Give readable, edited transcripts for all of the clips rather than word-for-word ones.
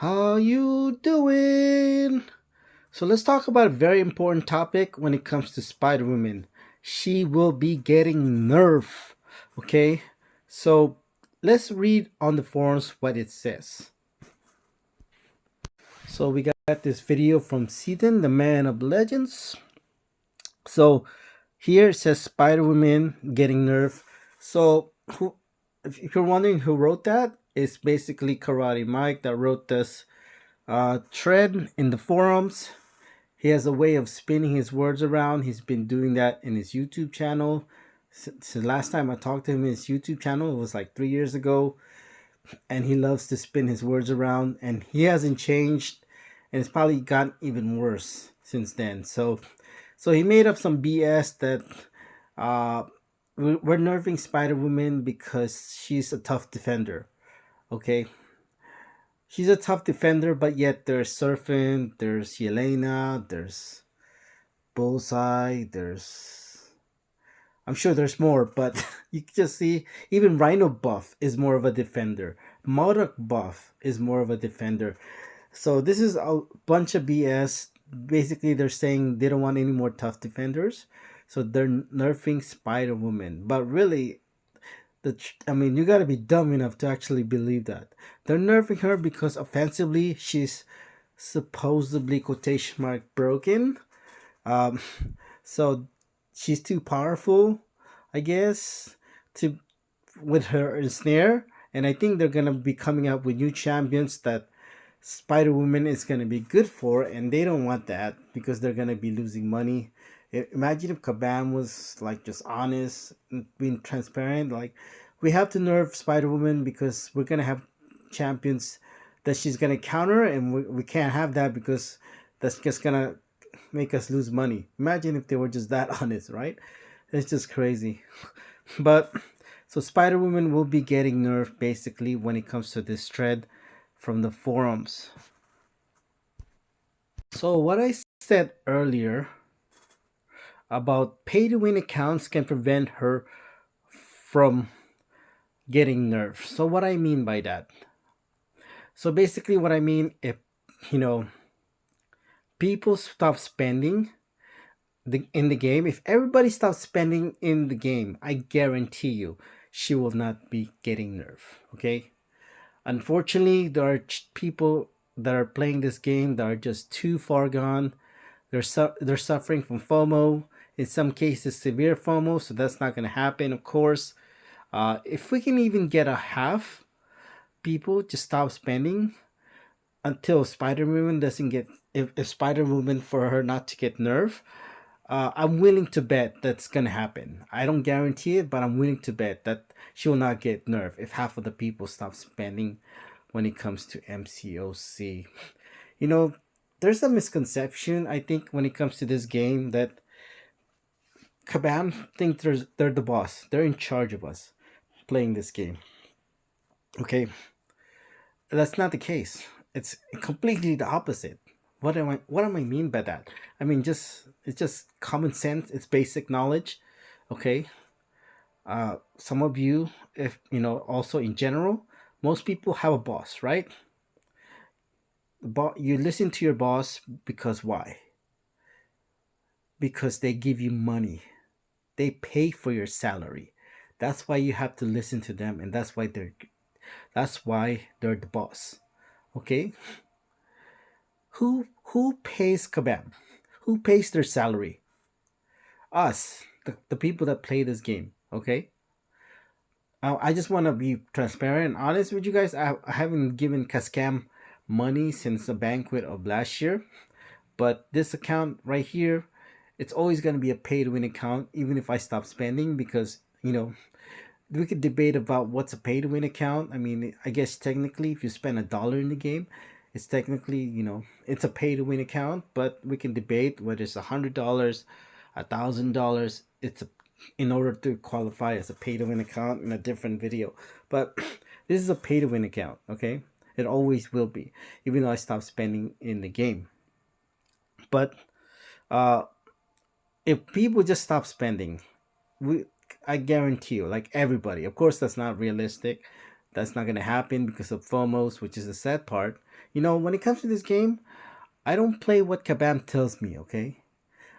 How you doing? So let's talk about a very important topic when it comes to Spider-Woman. She will be getting Nerf. Okay? So let's read on the forums what it says. So we got this video from Seaton, the man of legends. So here it says Spider-Woman getting Nerf. So who if you're wondering who wrote that, it's basically Karate Mike that wrote this thread in the forums. He has a way of spinning his words around. He's been doing that in his YouTube channel. Since the last time I talked to him in his YouTube channel, it was like 3 years ago. And he loves to spin his words around. And he hasn't changed. And it's probably gotten even worse since then. So he made up some BS that uh, we're nerfing Spider Woman because she's a tough defender. Okay, she's a tough defender, but yet there's Surfing, there's Yelena, there's Bullseye, there's I'm sure there's more, but you can just see even Rhino Buff is more of a defender. Modok Buff is more of a defender. So this is a bunch of BS. Basically, they're saying they don't want any more tough defenders, so they're nerfing Spider Woman. But really, I mean, you gotta be dumb enough to actually believe that they're nerfing her because offensively she's supposedly quotation mark broken. Um, so she's too powerful, I guess, to with her snare. And I think they're gonna be coming up with new champions that Spider Woman is gonna be good for, and they don't want that because they're gonna be losing money. Imagine if Kabam was like just honest, and being transparent. Like, we have to nerf Spider Woman because we're gonna have champions that she's gonna counter, and we can't have that because that's just gonna make us lose money. Imagine if they were just that honest, right? It's just crazy. But so Spider Woman will be getting nerfed basically when it comes to this thread from the forums. So what I said earlier about pay to win accounts can prevent her from getting nerfed. So what I mean by that? So basically what I mean, if you know people stop spending in the game, if everybody stops spending in the game, I guarantee you she will not be getting nerfed. Okay, unfortunately there are people that are playing this game that are just too far gone. They're suffering from FOMO, in some cases severe FOMO, so that's not going to happen, of course. If we can even get a half people to stop spending until Spider Woman doesn't get, if Spider Woman for her not to get nerfed, I'm willing to bet that's gonna happen. I don't guarantee it, but I'm willing to bet that she will not get nerfed if half of the people stop spending when it comes to MCOC. You know, there's a misconception I think when it comes to this game that Kabam think they're the boss. They're in charge of us playing this game. Okay, that's not the case. It's completely the opposite. What am I mean by that? I mean, just it's just common sense. It's basic knowledge. Okay. Some of you, if you know, also in general, most people have a boss, right? But you listen to your boss because why? Because they give you money. They pay for your salary. That's why you have to listen to them, and that's why they're the boss. Okay? Who pays Kabam? Who pays their salary? Us, the people that play this game. Okay? I just want to be transparent and honest with you guys. I haven't given Cascam money since the banquet of last year, but this account right here, it's always going to be a pay to win account, even if I stop spending, because we could debate about what's a pay to win account. I mean, I guess technically, if you spend $1 in the game, it's technically, it's a pay to win account. But we can debate whether it's $100, $1,000. In order to qualify as a pay to win account in a different video. But this is a pay to win account. Okay, it always will be, even though I stopped spending in the game. But uh, if people just stop spending, we I guarantee you, like everybody, of course that's not realistic. That's not gonna happen because of FOMOs, which is the sad part. When it comes to this game, I don't play what Kabam tells me. Okay,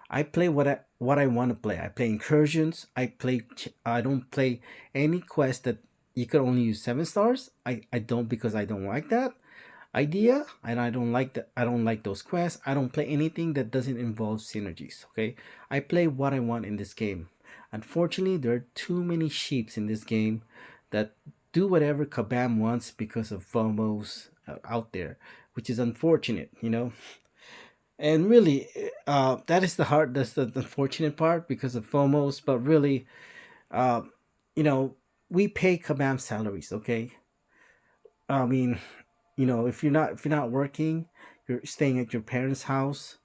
I play what I want to play. I play incursions. I don't play any quest that you could only use 7 stars. I don't, because I don't like that idea, and I don't like that. I don't like those quests. I don't play anything that doesn't involve synergies. Okay, I play what I want in this game. Unfortunately, there are too many sheeps in this game that do whatever Kabam wants because of FOMOs out there, which is unfortunate. And really, that is the hard. That's the unfortunate part because of FOMOs. But really, uh, you know, we pay Kabam salaries. Okay, I mean, if you're not working, you're staying at your parents' house,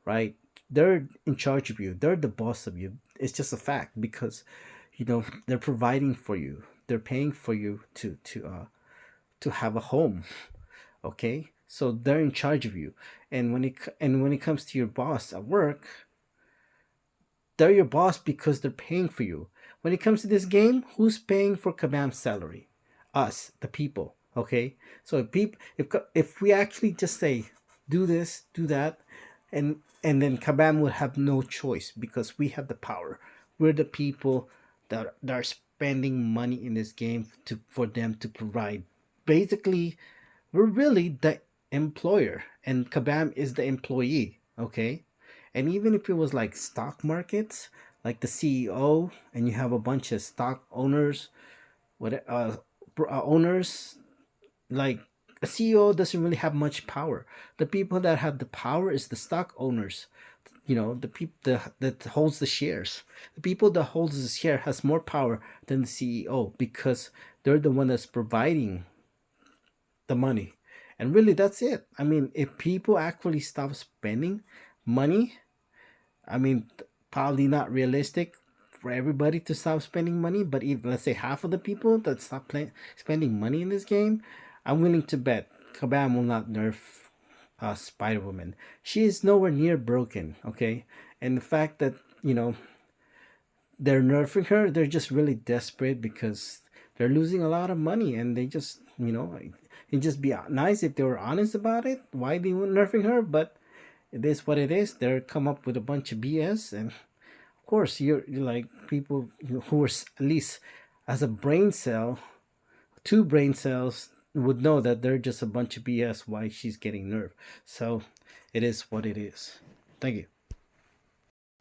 right? They're in charge of you. They're the boss of you. It's just a fact because, they're providing for you. They're paying for you to have a home. Okay, so they're in charge of you. And when it comes to your boss at work, they're your boss because they're paying for you. When it comes to this game, who's paying for Kabam's salary? Us, the people. Okay, so if we actually just say do this, do that, and then Kabam would have no choice because we have the power. We're the people that are spending money in this game for them to provide. Basically, we're really the employer, and Kabam is the employee. Okay, and even if it was like stock markets, like the CEO, and you have a bunch of stock owners, owners, like, a CEO doesn't really have much power. The people that have the power is the stock owners. The people that holds the shares. The people that holds the share has more power than the CEO because they're the one that's providing the money. And really, that's it. I mean, if people actually stop spending money, I mean, probably not realistic for everybody to stop spending money, but if, let's say, half of the people that spending money in this game, I'm willing to bet Kabam will not nerf Spider Woman. She is nowhere near broken, okay? And the fact that, they're nerfing her, they're just really desperate because they're losing a lot of money, and they just, it'd just be nice if they were honest about it, why they were nerfing her, but it is what it is. They're come up with a bunch of BS, and of course, you're like people who are at least as a brain cell, two brain cells would know that they're just a bunch of BS. Why she's getting nerfed? So, it is what it is. Thank you.